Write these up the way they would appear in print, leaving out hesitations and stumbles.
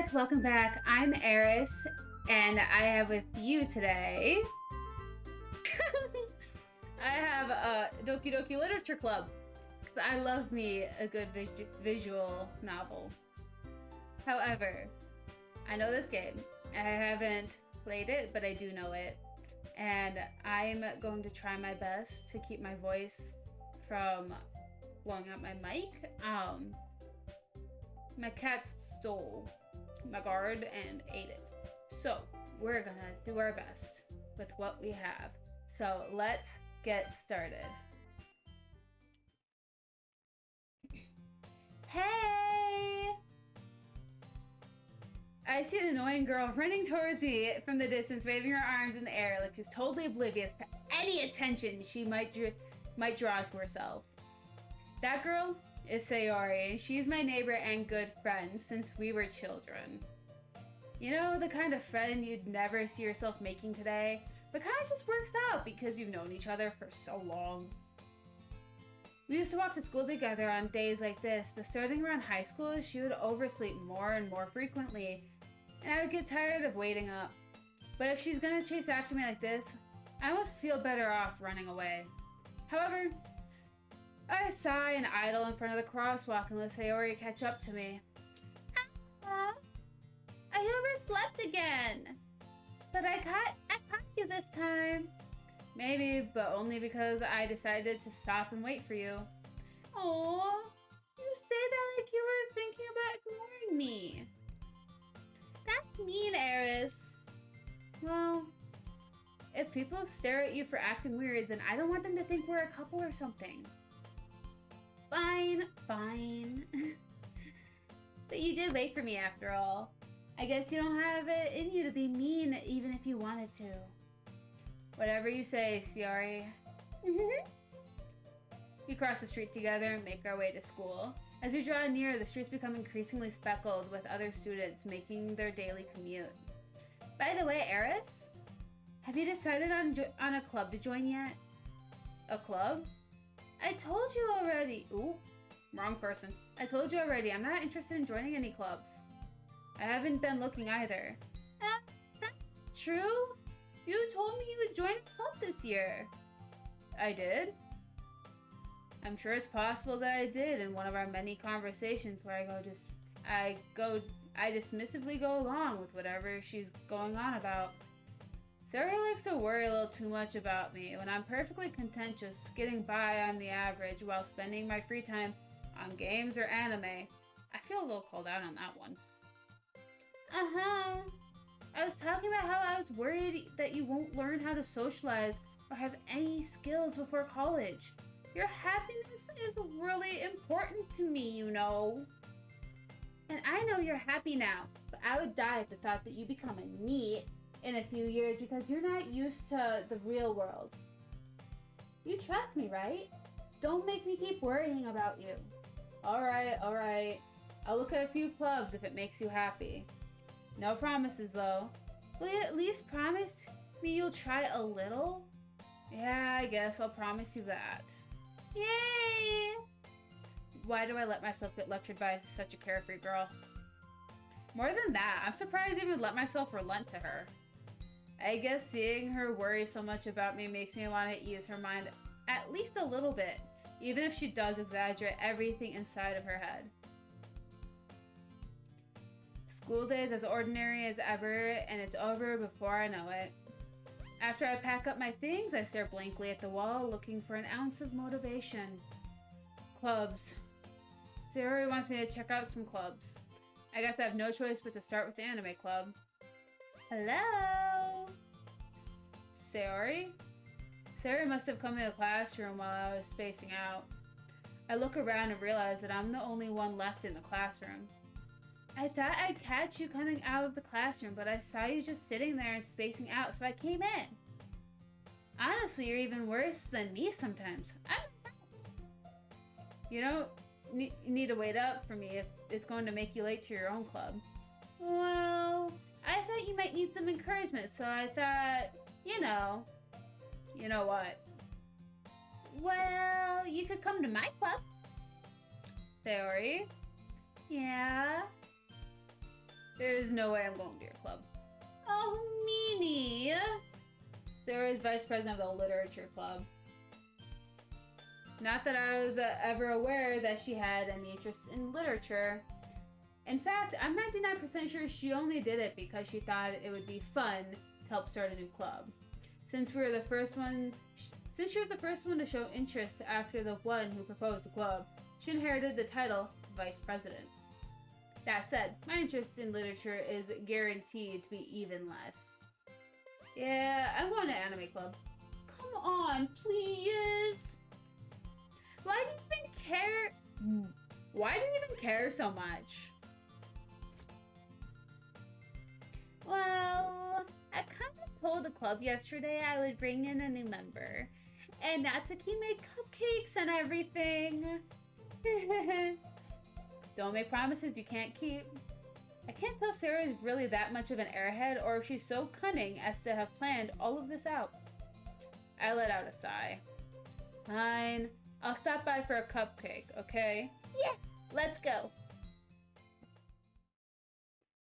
guys, welcome back. I'm Eris, and I have with you today. I have Doki Doki Literature Club. I love me a good visual novel. However, I know this game. I haven't played it, but I do know it. And I'm going to try my best to keep my voice from blowing out my mic. My cat stole my guard and ate it. So we're gonna do our best with what we have. So let's get started. Hey! I see an annoying girl running towards me from the distance, waving her arms in the air like she's totally oblivious to any attention she might draw to herself. That girl is Sayori. She's my neighbor and good friend since we were children. You know, the kind of friend you'd never see yourself making today, but kind of just works out because you've known each other for so long. We used to walk to school together on days like this, but starting around high school, she would oversleep more and more frequently, and I would get tired of waiting up. But if she's gonna chase after me like this, I almost feel better off running away. However, I sigh and idle in front of the crosswalk and let Sayori catch up to me. I overslept again! But I caught you this time. Maybe, but only because I decided to stop and wait for you. Aww, you say that like you were thinking about ignoring me. That's mean, Eris. Well, if people stare at you for acting weird, then I don't want them to think we're a couple or something. Fine. But you did wait for me after all. I guess you don't have it in you to be mean even if you wanted to. Whatever you say, Sayori. We cross the street together and make our way to school. As we draw near, the streets become increasingly speckled with other students making their daily commute. By the way, Eris, have you decided on a club to join yet? A club? I told you already. Ooh, wrong person. I told you already, I'm not interested in joining any clubs. I haven't been looking either. That's true? You told me you would join a club this year. I did? I'm sure it's possible that I did in one of our many conversations where I dismissively go along with whatever she's going on about. Sarah likes to worry a little too much about me when I'm perfectly content just getting by on the average while spending my free time on games or anime. I feel a little called out on that one. I was talking about how I was worried that you won't learn how to socialize or have any skills before college. Your happiness is really important to me, you know. And I know you're happy now, but I would die at the thought that you become a NEET in a few years because you're not used to the real world. You trust me, right? Don't make me keep worrying about you. Alright. I'll look at a few clubs if it makes you happy. No promises, though. Will you at least promise me you'll try a little? Yeah, I guess I'll promise you that. Yay! Why do I let myself get lectured by such a carefree girl? More than that, I'm surprised I even let myself relent to her. I guess seeing her worry so much about me makes me want to ease her mind at least a little bit, even if she does exaggerate everything inside of her head. School day is as ordinary as ever, and it's over before I know it. After I pack up my things, I stare blankly at the wall, looking for an ounce of motivation. Clubs. Sayori wants me to check out some clubs. I guess I have no choice but to start with the anime club. Hello? Sayori? Sayori must have come in the classroom while I was spacing out. I look around and realize that I'm the only one left in the classroom. I thought I'd catch you coming out of the classroom, but I saw you just sitting there and spacing out, so I came in. Honestly, you're even worse than me sometimes. I'm impressed. You don't need to wait up for me if it's going to make you late to your own club. Well, I thought you might need some encouragement, so I thought, you know what? Well, you could come to my club. Sayori? Yeah? There's no way I'm going to your club. Oh, meanie! Sarah is vice president of the literature club. Not that I was ever aware that she had any interest in literature. In fact, I'm 99% sure she only did it because she thought it would be fun to help start a new club. Since she was the first one to show interest after the one who proposed the club, she inherited the title vice president. That said, my interest in literature is guaranteed to be even less. Yeah, I'm going to anime club. Come on, please. Why do you even care? Why do you even care so much? Well, I kind of told the club yesterday I would bring in a new member. And Natsuki made cupcakes and everything. Don't make promises you can't keep. I can't tell if Sarah is really that much of an airhead or if she's so cunning as to have planned all of this out. I let out a sigh. Fine. I'll stop by for a cupcake, okay? Yes, let's go.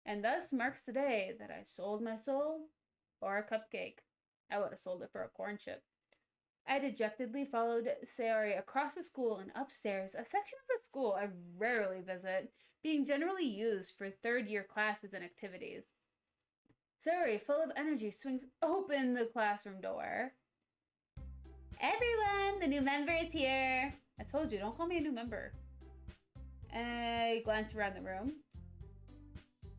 And thus marks the day that I sold my soul for a cupcake. I would have sold it for a corn chip. I dejectedly followed Sayori across the school and upstairs, a section of the school I rarely visit, being generally used for third-year classes and activities. Sayori, full of energy, swings open the classroom door. Everyone, the new member is here. I told you, don't call me a new member. I glance around the room.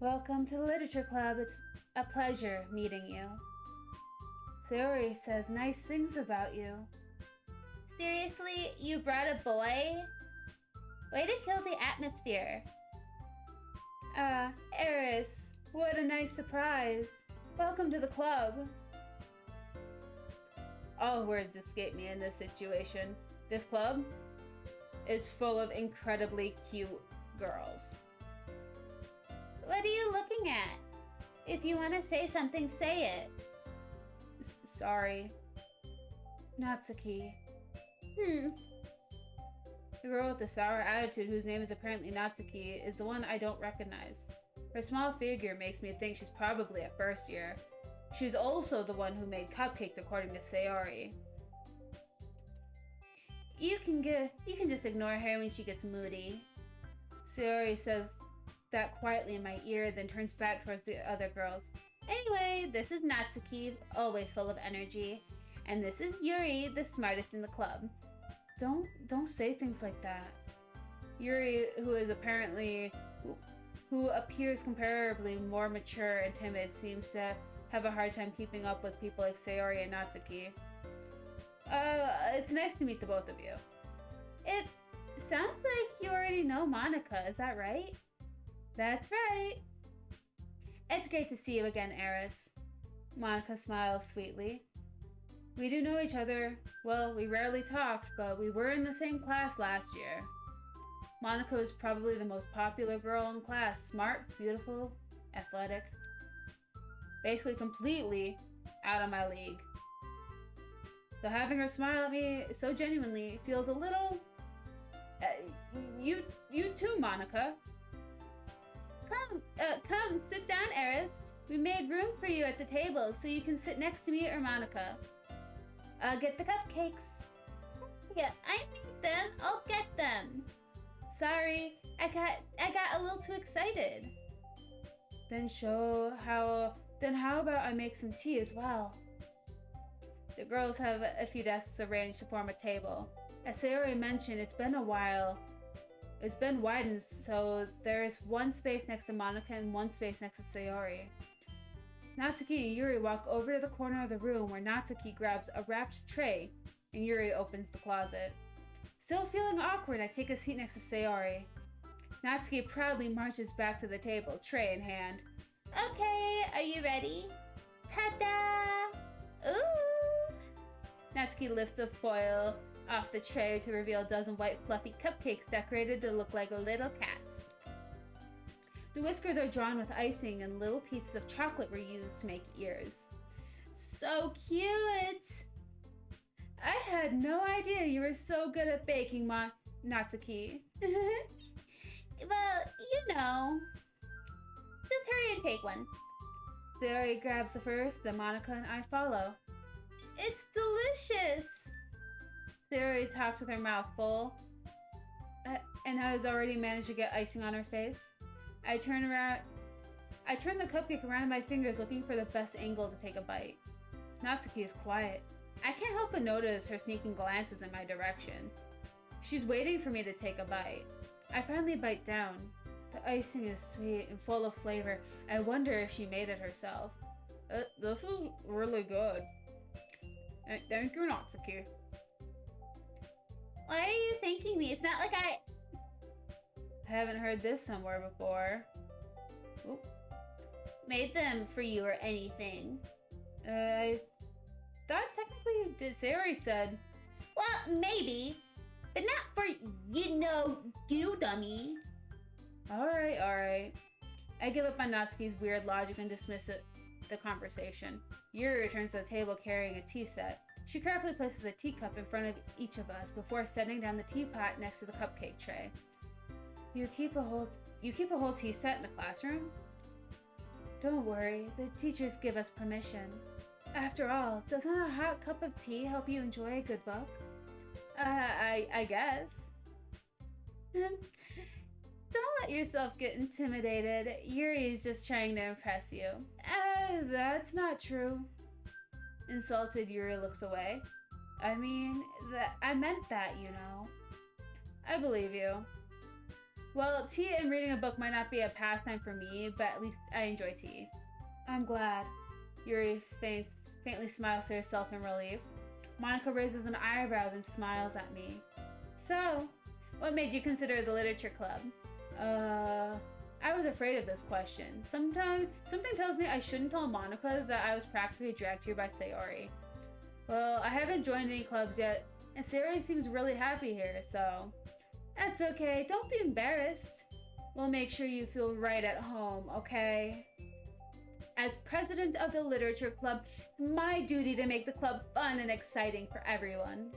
Welcome to the Literature Club. It's a pleasure meeting you. Sayori says nice things about you. Seriously, you brought a boy? Way to kill the atmosphere. Eris, what a nice surprise. Welcome to the club. All words escape me in this situation. This club is full of incredibly cute girls. What are you looking at? If you want to say something, say it. Sorry. Natsuki. The girl with the sour attitude, whose name is apparently Natsuki, is the one I don't recognize. Her small figure makes me think she's probably a first year. She's also the one who made cupcakes, according to Sayori. You can just ignore her when she gets moody. Sayori says that quietly in my ear, then turns back towards the other girls. Anyway, this is Natsuki, always full of energy. And this is Yuri, the smartest in the club. Don't say things like that. Yuri, who appears comparably more mature and timid, seems to have a hard time keeping up with people like Sayori and Natsuki. It's nice to meet the both of you. It sounds like you already know Monica, is that right? That's right. It's great to see you again, Eris. Monica smiles sweetly. We do know each other. Well, we rarely talked, but we were in the same class last year. Monica is probably the most popular girl in class. Smart, beautiful, athletic. Basically completely out of my league. So having her smile at me so genuinely feels a little... You too, Monica. Come, sit down, Eris. We made room for you at the table so you can sit next to me or Monica. Get the cupcakes. Yeah, I need them. I'll get them. Sorry, I got a little too excited. Then how about I make some tea as well? The girls have a few desks arranged to form a table. As Sayori mentioned, it's been a while. It's been widened, so there's one space next to Monica and one space next to Sayori. Natsuki and Yuri walk over to the corner of the room where Natsuki grabs a wrapped tray and Yuri opens the closet. Still feeling awkward, I take a seat next to Sayori. Natsuki proudly marches back to the table, tray in hand. Okay, are you ready? Ta-da! Ooh! Natsuki lifts the foil off the tray to reveal a dozen white fluffy cupcakes decorated to look like little cats. The whiskers are drawn with icing and little pieces of chocolate were used to make ears. So cute! I had no idea you were so good at baking, Natsuki. Well, you know. Just hurry take one. Sayori grabs the first, then Monica and I follow. It's delicious! Sayori talks with her mouth full, and has already managed to get icing on her face. I turn the cupcake around in my fingers looking for the best angle to take a bite. Natsuki is quiet. I can't help but notice her sneaking glances in my direction. She's waiting for me to take a bite. I finally bite down. The icing is sweet and full of flavor. I wonder if she made it herself. This is really good. Thank you, Natsuki. Why are you thanking me? It's not like I haven't heard this somewhere before. Oop. Made them for you or anything. I thought technically you did. Sayori said. Well, maybe. But not for, you dummy. Alright. I give up on Natsuki's weird logic and dismiss the conversation. Yuri returns to the table carrying a tea set. She carefully places a teacup in front of each of us before setting down the teapot next to the cupcake tray. You keep a whole tea set in the classroom? Don't worry, the teachers give us permission. After all, doesn't a hot cup of tea help you enjoy a good book? I guess. Don't let yourself get intimidated. Yuri's just trying to impress you. That's not true. Insulted, Yuri looks away. I mean, I meant that, you know. I believe you. Well, tea and reading a book might not be a pastime for me, but at least I enjoy tea. I'm glad. Yuri faintly smiles to herself in relief. Monica raises an eyebrow, then smiles at me. So, what made you consider the literature club? I was afraid of this question. Something tells me I shouldn't tell Monica that I was practically dragged here by Sayori. Well, I haven't joined any clubs yet, and Sayori seems really happy here, so... That's okay, don't be embarrassed. We'll make sure you feel right at home, okay? As president of the literature club, it's my duty to make the club fun and exciting for everyone.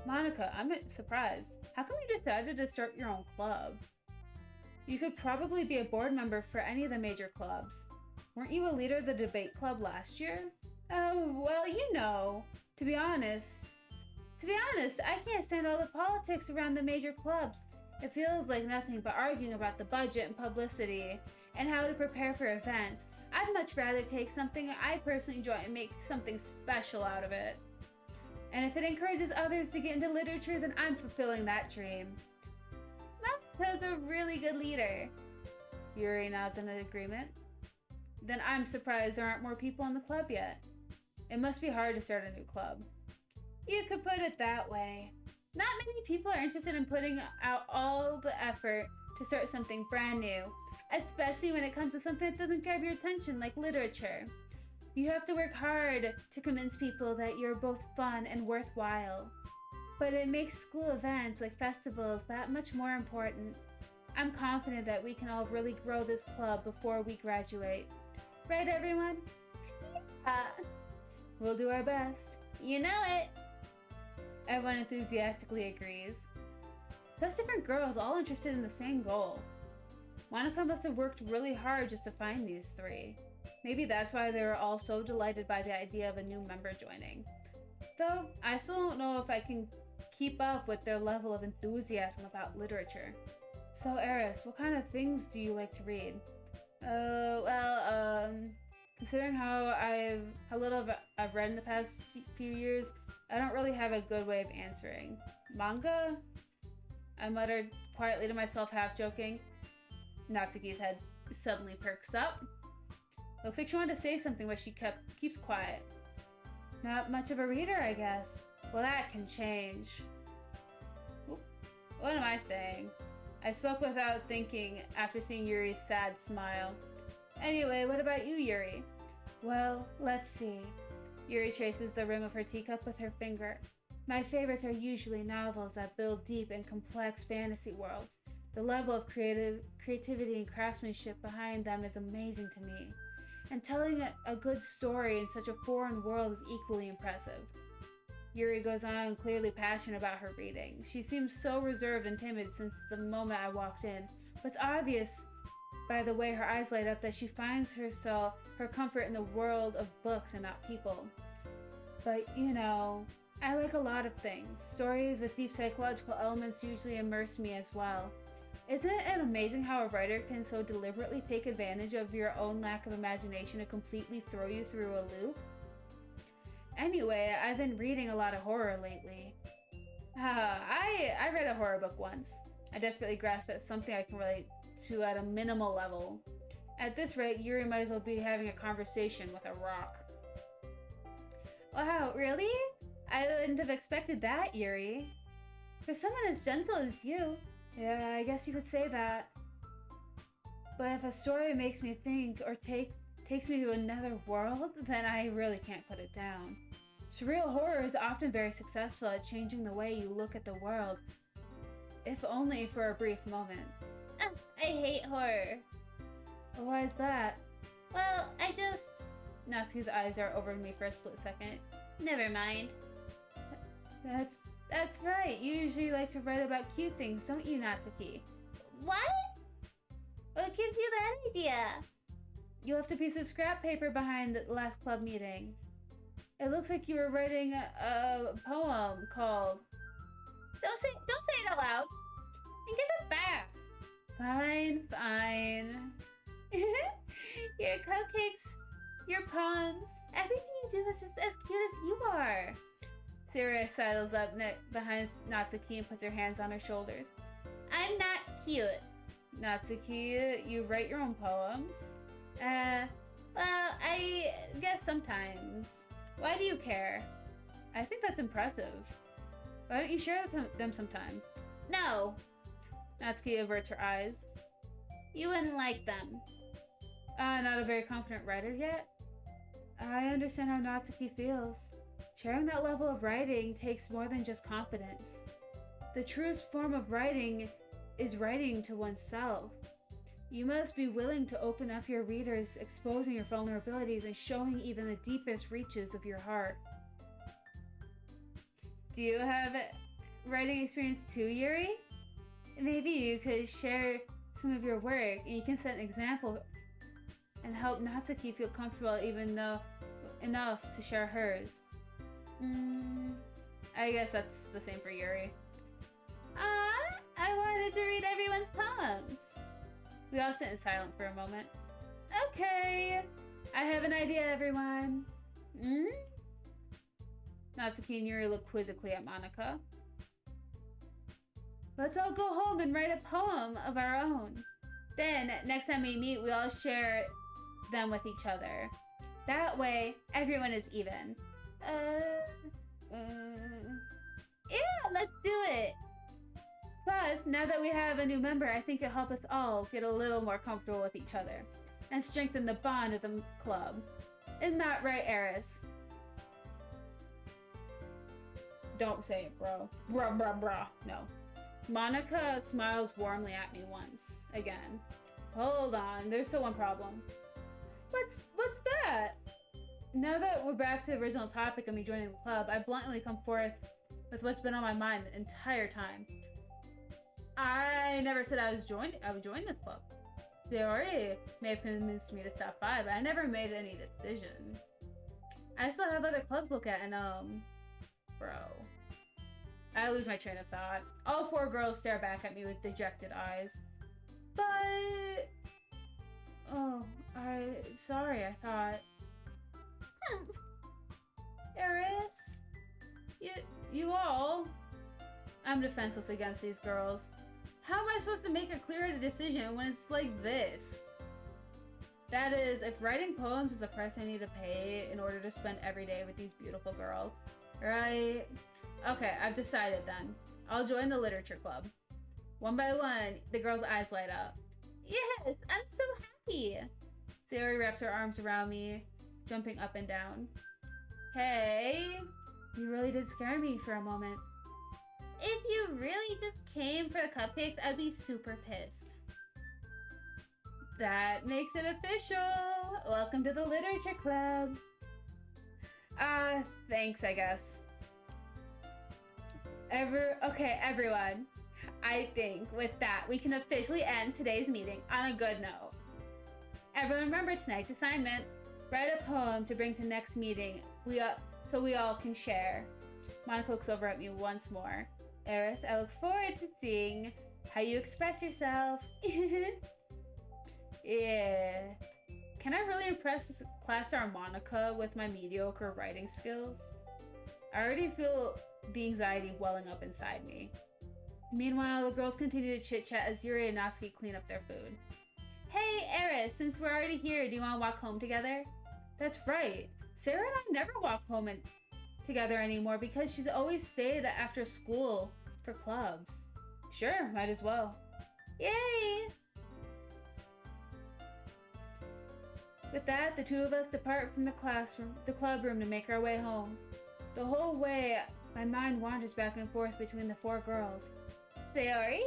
Monica, I'm surprised. How come you decided to start your own club? You could probably be a board member for any of the major clubs. Weren't you a leader of the debate club last year? Oh, well, you know. To be honest, I can't stand all the politics around the major clubs. It feels like nothing but arguing about the budget and publicity and how to prepare for events. I'd much rather take something I personally enjoy and make something special out of it. And if it encourages others to get into literature, then I'm fulfilling that dream. Monaco's a really good leader. Yuri nods in agreement. Then I'm surprised there aren't more people in the club yet. It must be hard to start a new club. You could put it that way. Not many people are interested in putting out all the effort to start something brand new, especially when it comes to something that doesn't grab your attention like literature. You have to work hard to convince people that you're both fun and worthwhile. But it makes school events like festivals that much more important. I'm confident that we can all really grow this club before we graduate. Right, everyone? We'll do our best. You know it. Everyone enthusiastically agrees. Plus different girls all interested in the same goal. Monica must have worked really hard just to find these three. Maybe that's why they were all so delighted by the idea of a new member joining. Though, I still don't know if I can keep up with their level of enthusiasm about literature. So Eris, what kind of things do you like to read? Considering how little I've read in the past few years, I don't really have a good way of answering. Manga? I muttered quietly to myself, half joking. Natsuki's head suddenly perks up. Looks like she wanted to say something, but she keeps quiet. Not much of a reader, I guess. Well, that can change. Oop. What am I saying? I spoke without thinking after seeing Yuri's sad smile. Anyway, what about you, Yuri? Well, let's see. Yuri traces the rim of her teacup with her finger. My favorites are usually novels that build deep and complex fantasy worlds. The level of creativity and craftsmanship behind them is amazing to me. And telling a good story in such a foreign world is equally impressive. Yuri goes on, clearly passionate about her reading. She seems so reserved and timid since the moment I walked in, but it's obvious by the way her eyes light up that she finds her comfort in the world of books and not people. But, you know, I like a lot of things. Stories with deep psychological elements usually immerse me as well. Isn't it amazing how a writer can so deliberately take advantage of your own lack of imagination and completely throw you through a loop? Anyway, I've been reading a lot of horror lately. I read a horror book once. I desperately grasped at something I can relate to at a minimal level. At this rate, Yuri might as well be having a conversation with a rock. Wow, really? I wouldn't have expected that, Yuri. For someone as gentle as you. Yeah, I guess you could say that. But if a story makes me think or takes me to another world, then I really can't put it down. Surreal horror is often very successful at changing the way you look at the world, if only for a brief moment. I hate horror. Why is that? Well, I just... Natsuki's eyes are over me for a split second. Never mind. That's right. You usually like to write about cute things, don't you, Natsuki? What? What gives you that idea? You left a piece of scrap paper behind the last club meeting. It looks like you were writing a poem called... Don't say it out loud. And give it back. Fine, fine. Your cupcakes, your poems, everything you do is just as cute as you are. Siri sidles up behind Natsuki and puts her hands on her shoulders. I'm not cute. Natsuki, you write your own poems? Well, I guess sometimes. Why do you care? I think that's impressive. Why don't you share them sometime? No. Natsuki averts her eyes. You wouldn't like them. Not a very confident writer yet? I understand how Natsuki feels. Sharing that level of writing takes more than just confidence. The truest form of writing is writing to oneself. You must be willing to open up your readers, exposing your vulnerabilities and showing even the deepest reaches of your heart. Do you have writing experience too, Yuri? Maybe you could share some of your work and you can set an example and help Natsuki feel comfortable enough to share hers. I guess that's the same for Yuri. I wanted to read everyone's poems. We all sit in silence for a moment. Okay, I have an idea, everyone. Natsuki and Yuri look quizzically at Monika. Let's all go home and write a poem of our own. Then, next time we meet, we all share them with each other. That way, everyone is even. Yeah, let's do it. Plus, now that we have a new member, I think it'll help us all get a little more comfortable with each other and strengthen the bond of the club. Isn't that right, Eris? Don't say it, bro. Bruh, bruh, bruh. No. Monika smiles warmly at me once. Again. Hold on, there's still one problem. What's that? Now that we're back to the original topic of me joining the club, I bluntly come forth with what's been on my mind the entire time. I never said I would join this club. Theory may have convinced me to stop by, but I never made any decision. I still have other clubs to look at, and bro. I lose my train of thought. All four girls stare back at me with dejected eyes. But... Oh, sorry, I thought... Eris? You all... I'm defenseless against these girls. How am I supposed to make a clearer decision when it's like this? That is, if writing poems is a price I need to pay in order to spend every day with these beautiful girls. Right? Okay, I've decided then. I'll join the literature club. One by one, the girls' eyes light up. Yes, I'm so happy. Sayori wraps her arms around me, jumping up and down. Hey, you really did scare me for a moment. If you really just came for the cupcakes, I'd be super pissed. That makes it official. Welcome to the literature club. Thanks, I guess. Okay, everyone. I think with that, we can officially end today's meeting on a good note. Everyone remember tonight's assignment. Write a poem to bring to next meeting so we all can share. Monica looks over at me once more. Eris, I look forward to seeing how you express yourself. Yeah. Can I really impress class star Monica with my mediocre writing skills? I already feel the anxiety welling up inside me. Meanwhile, the girls continue to chit-chat as Yuri and Natsuki clean up their food. Hey, Eris, since we're already here, do you want to walk home together? That's right. Sarah and I never walk home together anymore because she's always stayed after school for clubs. Sure, might as well. Yay! With that, the two of us depart from the club room to make our way home. The whole way, my mind wanders back and forth between the four girls. Sayori,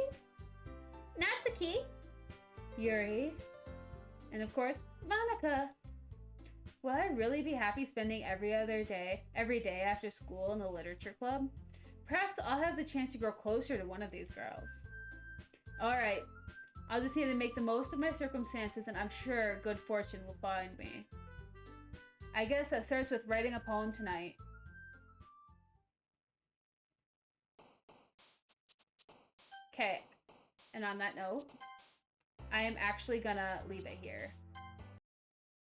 Natsuki, Yuri, and of course, Monica. Will I really be happy spending every day after school in the literature club? Perhaps I'll have the chance to grow closer to one of these girls. Alright, I'll just need to make the most of my circumstances and I'm sure good fortune will find me. I guess that starts with writing a poem tonight. Okay, and on that note, I am actually gonna leave it here.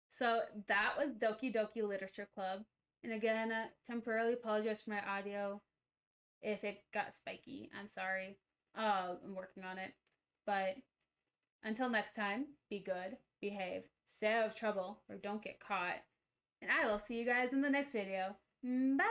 So that was Doki Doki Literature Club. And again, temporarily apologize for my audio if it got spiky. I'm sorry. I'm working on it. But until next time, be good, behave, stay out of trouble, or don't get caught. And I will see you guys in the next video. Bye!